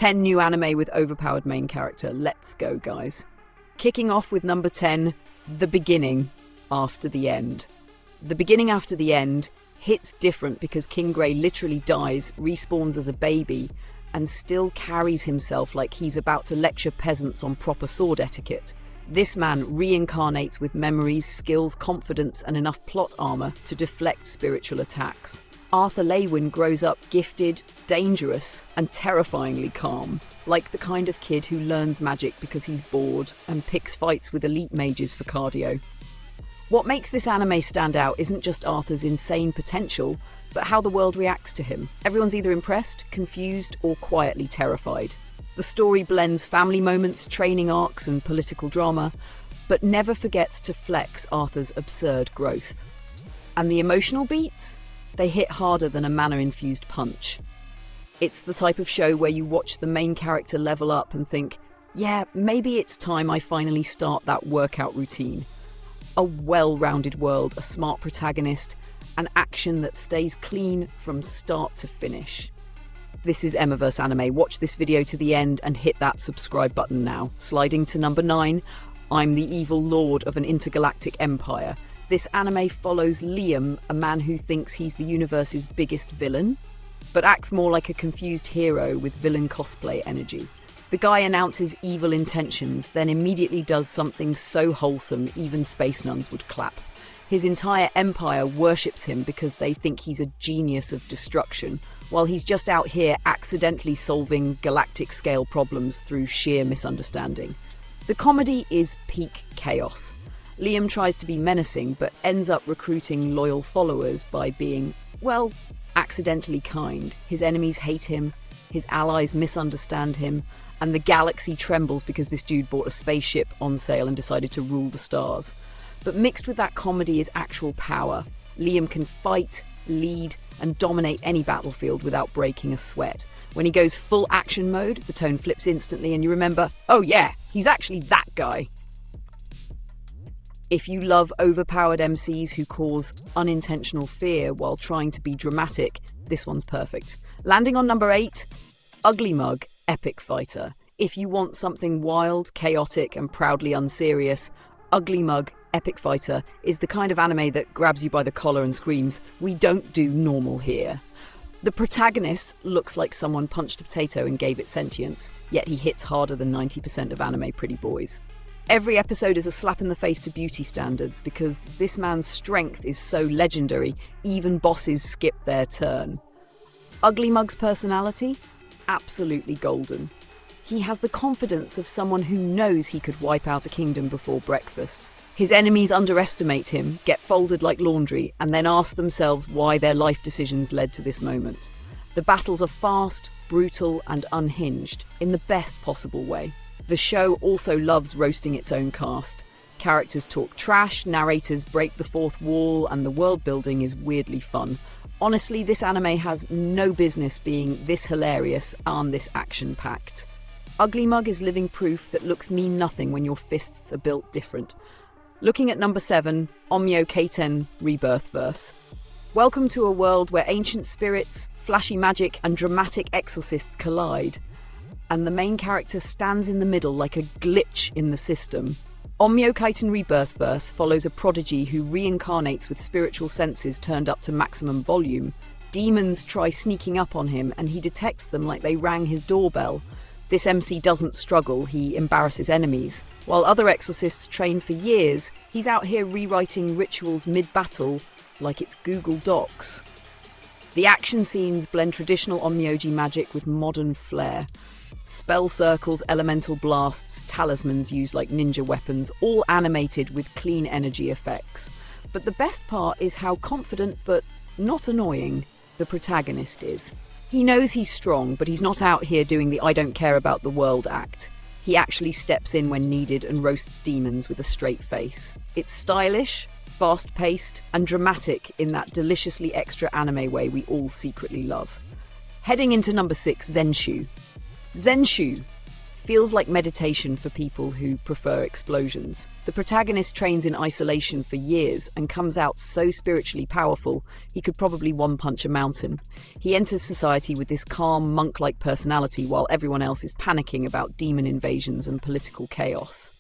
10 new anime with overpowered main character. Let's go, guys. Kicking off with number 10, The Beginning After the End. The Beginning After the End hits different because King Grey literally dies, respawns as a baby, and still carries himself like he's about to lecture peasants on proper sword etiquette. This man reincarnates with memories, skills, confidence, and enough plot armor to deflect spiritual attacks. Arthur Leywin grows up gifted, dangerous, and terrifyingly calm, like the kind of kid who learns magic because he's bored and picks fights with elite mages for cardio. What makes this anime stand out isn't just Arthur's insane potential, but how the world reacts to him. Everyone's either impressed, confused, or quietly terrified. The story blends family moments, training arcs, and political drama, but never forgets to flex Arthur's absurd growth. And the emotional beats? They hit harder than a mana-infused punch. It's the type of show where you watch the main character level up and think, yeah, maybe it's time I finally start that workout routine. A well-rounded world, a smart protagonist, an action that stays clean from start to finish. This is Emiverse Anime. Watch this video to the end and hit that subscribe button now. Sliding to number 9, I'm the evil lord of an intergalactic empire. This anime follows Liam, a man who thinks he's the universe's biggest villain, but acts more like a confused hero with villain cosplay energy. The guy announces evil intentions, then immediately does something so wholesome even space nuns would clap. His entire empire worships him because they think he's a genius of destruction, while he's just out here accidentally solving galactic-scale problems through sheer misunderstanding. The comedy is peak chaos. Liam tries to be menacing, but ends up recruiting loyal followers by being, well, accidentally kind. His enemies hate him, his allies misunderstand him, and the galaxy trembles because this dude bought a spaceship on sale and decided to rule the stars. But mixed with that comedy is actual power. Liam can fight, lead, and dominate any battlefield without breaking a sweat. When he goes full action mode, the tone flips instantly and you remember, oh yeah, he's actually that guy. If you love overpowered MCs who cause unintentional fear while trying to be dramatic, this one's perfect. Landing on number 8, Ugly Mug, Epic Fighter. If you want something wild, chaotic, and proudly unserious, Ugly Mug, Epic Fighter is the kind of anime that grabs you by the collar and screams, "We don't do normal here." The protagonist looks like someone punched a potato and gave it sentience, yet he hits harder than 90% of anime pretty boys. Every episode is a slap in the face to beauty standards because this man's strength is so legendary, even bosses skip their turn. Ugly Mug's personality? Absolutely golden. He has the confidence of someone who knows he could wipe out a kingdom before breakfast. His enemies underestimate him, get folded like laundry, and then ask themselves why their life decisions led to this moment. The battles are fast, brutal, and unhinged, in the best possible way. The show also loves roasting its own cast. Characters talk trash, narrators break the fourth wall, and the world building is weirdly fun. Honestly, this anime has no business being this hilarious and this action-packed. Ugly Mug is living proof that looks mean nothing when your fists are built different. Looking at number 7, Onmyo Kaiten Rebirth Verse. Welcome to a world where ancient spirits, flashy magic, and dramatic exorcists collide, and the main character stands in the middle like a glitch in the system. Onmyo Kaiten Rebirth Verse follows a prodigy who reincarnates with spiritual senses turned up to maximum volume. Demons try sneaking up on him, and he detects them like they rang his doorbell. This MC doesn't struggle, he embarrasses enemies. While other exorcists train for years, he's out here rewriting rituals mid-battle like it's Google Docs. The action scenes blend traditional Onmyoji magic with modern flair. Spell circles, elemental blasts, talismans used like ninja weapons, all animated with clean energy effects. But the best part is how confident but not annoying the protagonist is. He knows he's strong, but he's not out here doing the I don't care about the world act. He actually steps in when needed and roasts demons with a straight face. It's stylish, fast-paced, and dramatic in that deliciously extra anime way we all secretly love. Heading into number 6, Zenshu. Zenshu Feels like meditation for people who prefer explosions. The protagonist trains in isolation for years and comes out so spiritually powerful, he could probably one-punch a mountain. He enters society with this calm, monk-like personality while everyone else is panicking about demon invasions and political chaos.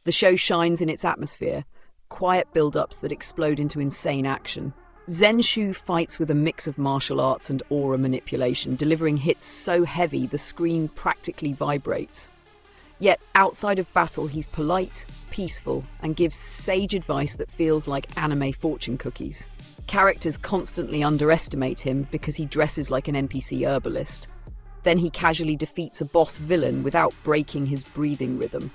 The show shines in its atmosphere, quiet build-ups that explode into insane action. Zenshu fights with a mix of martial arts and aura manipulation, delivering hits so heavy the screen practically vibrates. Yet, outside of battle, he's polite, peaceful, and gives sage advice that feels like anime fortune cookies. Characters constantly underestimate him because he dresses like an NPC herbalist. Then he casually defeats a boss villain without breaking his breathing rhythm.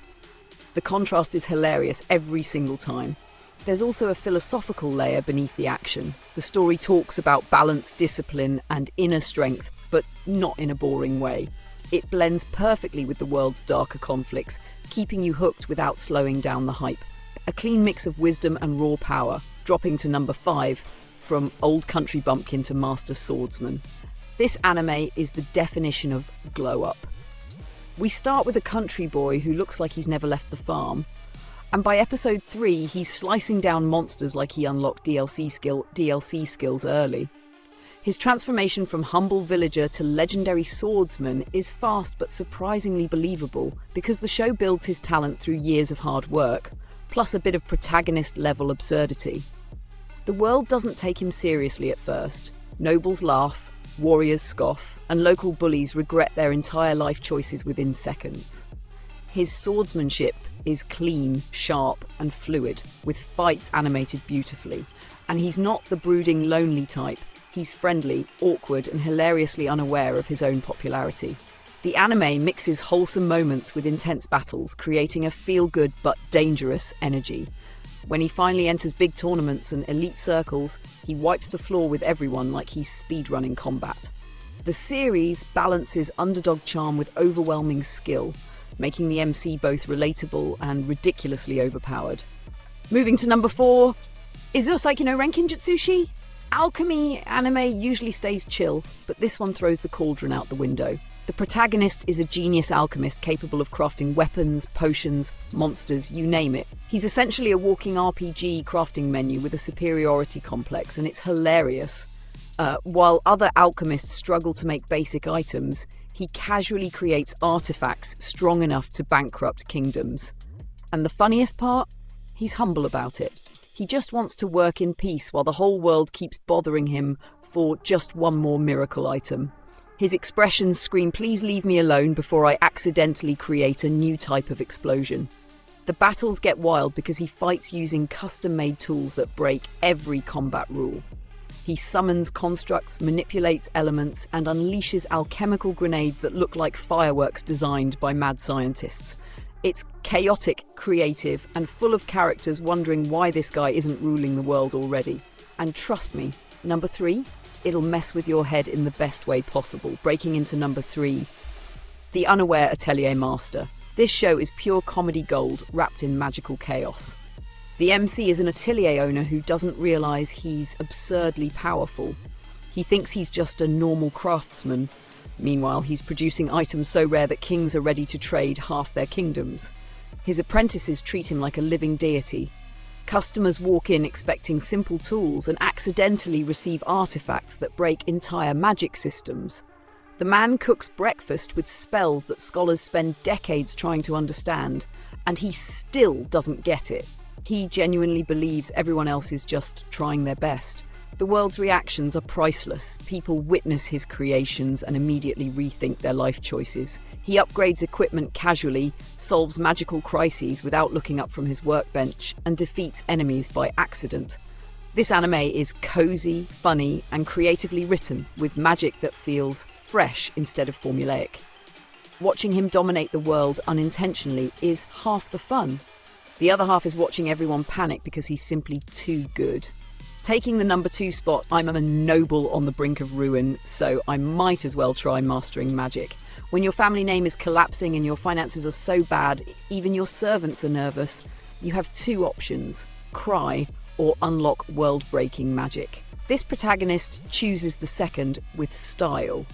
The contrast is hilarious every single time. There's also a philosophical layer beneath the action. The story talks about balance, discipline, and inner strength, but not in a boring way. It blends perfectly with the world's darker conflicts, keeping you hooked without slowing down the hype. A clean mix of wisdom and raw power, dropping to number 5, from old country bumpkin to master swordsman. This anime is the definition of glow up. We start with a country boy who looks like he's never left the farm. And by episode 3, he's slicing down monsters like he unlocked DLC skills early. His transformation from humble villager to legendary swordsman is fast but surprisingly believable because the show builds his talent through years of hard work, plus a bit of protagonist-level absurdity. The world doesn't take him seriously at first. Nobles laugh, warriors scoff, and local bullies regret their entire life choices within seconds. His swordsmanship is clean, sharp, and fluid, with fights animated beautifully. And he's not the brooding, lonely type. He's friendly, awkward, and hilariously unaware of his own popularity. The anime mixes wholesome moments with intense battles, creating a feel-good but dangerous energy. When he finally enters big tournaments and elite circles, he wipes the floor with everyone like he's speedrunning combat. The series balances underdog charm with overwhelming skill, making the MC both relatable and ridiculously overpowered. Moving to number 4, Isekai no Renkin Jutsushi? Alchemy anime usually stays chill, but this one throws the cauldron out the window. The protagonist is a genius alchemist capable of crafting weapons, potions, monsters, you name it. He's essentially a walking RPG crafting menu with a superiority complex, and it's hilarious. While other alchemists struggle to make basic items, he casually creates artifacts strong enough to bankrupt kingdoms. And the funniest part? He's humble about it. He just wants to work in peace while the whole world keeps bothering him for just one more miracle item. His expressions scream, "Please leave me alone," before I accidentally create a new type of explosion. The battles get wild because he fights using custom-made tools that break every combat rule. He summons constructs, manipulates elements, and unleashes alchemical grenades that look like fireworks designed by mad scientists. It's chaotic, creative, and full of characters wondering why this guy isn't ruling the world already. And trust me, number 3, it'll mess with your head in the best way possible. Breaking into number 3, The Unaware Atelier Master. This show is pure comedy gold wrapped in magical chaos. The MC is an atelier owner who doesn't realise he's absurdly powerful. He thinks he's just a normal craftsman. Meanwhile, he's producing items so rare that kings are ready to trade half their kingdoms. His apprentices treat him like a living deity. Customers walk in expecting simple tools and accidentally receive artifacts that break entire magic systems. The man cooks breakfast with spells that scholars spend decades trying to understand, and he still doesn't get it. He genuinely believes everyone else is just trying their best. The world's reactions are priceless. People witness his creations and immediately rethink their life choices. He upgrades equipment casually, solves magical crises without looking up from his workbench, and defeats enemies by accident. This anime is cozy, funny, and creatively written, with magic that feels fresh instead of formulaic. Watching him dominate the world unintentionally is half the fun. The other half is watching everyone panic because he's simply too good. Taking the number 2 spot, I'm a noble on the brink of ruin, so I might as well try mastering magic. When your family name is collapsing and your finances are so bad, even your servants are nervous, you have 2 options: cry or unlock world-breaking magic. This protagonist chooses the second with style.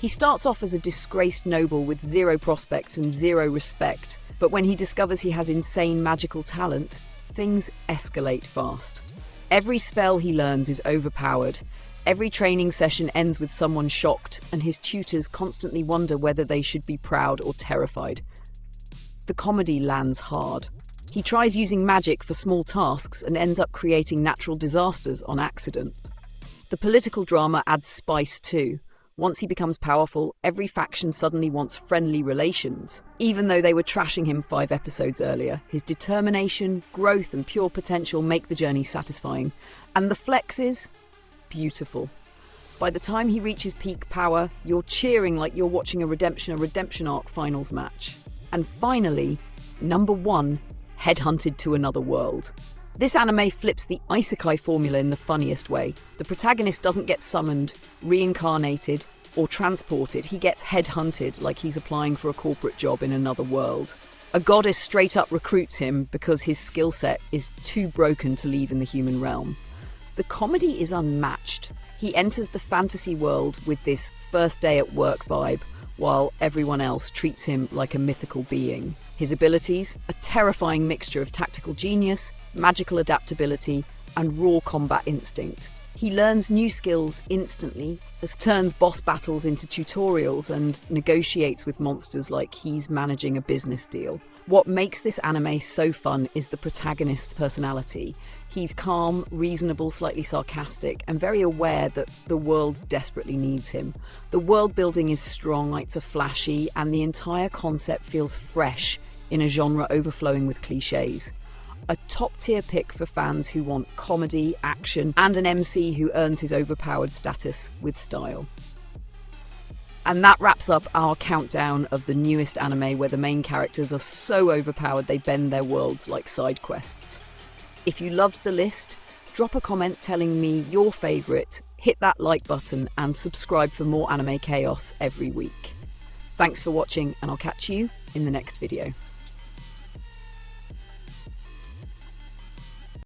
He starts off as a disgraced noble with zero prospects and zero respect, but when he discovers he has insane magical talent, things escalate fast. Every spell he learns is overpowered. Every training session ends with someone shocked, and his tutors constantly wonder whether they should be proud or terrified. The comedy lands hard. He tries using magic for small tasks and ends up creating natural disasters on accident. The political drama adds spice too. Once he becomes powerful, every faction suddenly wants friendly relations. Even though they were trashing him 5 episodes earlier, his determination, growth, and pure potential make the journey satisfying. And the flexes? Beautiful. By the time he reaches peak power, you're cheering like you're watching a redemption arc finals match. And finally, number 1, Headhunted to Another World. This anime flips the isekai formula in the funniest way. The protagonist doesn't get summoned, reincarnated, or transported. He gets headhunted like he's applying for a corporate job in another world. A goddess straight up recruits him because his skill set is too broken to leave in the human realm. The comedy is unmatched. He enters the fantasy world with this first day at work vibe, while everyone else treats him like a mythical being. His abilities, a terrifying mixture of tactical genius, magical adaptability, and raw combat instinct. He learns new skills instantly, turns boss battles into tutorials, and negotiates with monsters like he's managing a business deal. What makes this anime so fun is the protagonist's personality. He's calm, reasonable, slightly sarcastic, and very aware that the world desperately needs him. The world building is strong, lights are flashy, and the entire concept feels fresh in a genre overflowing with cliches. A top-tier pick for fans who want comedy, action, and an MC who earns his overpowered status with style. And that wraps up our countdown of the newest anime where the main characters are so overpowered they bend their worlds like side quests. If you loved the list, drop a comment telling me your favourite, hit that like button, and subscribe for more anime chaos every week. Thanks for watching, and I'll catch you in the next video.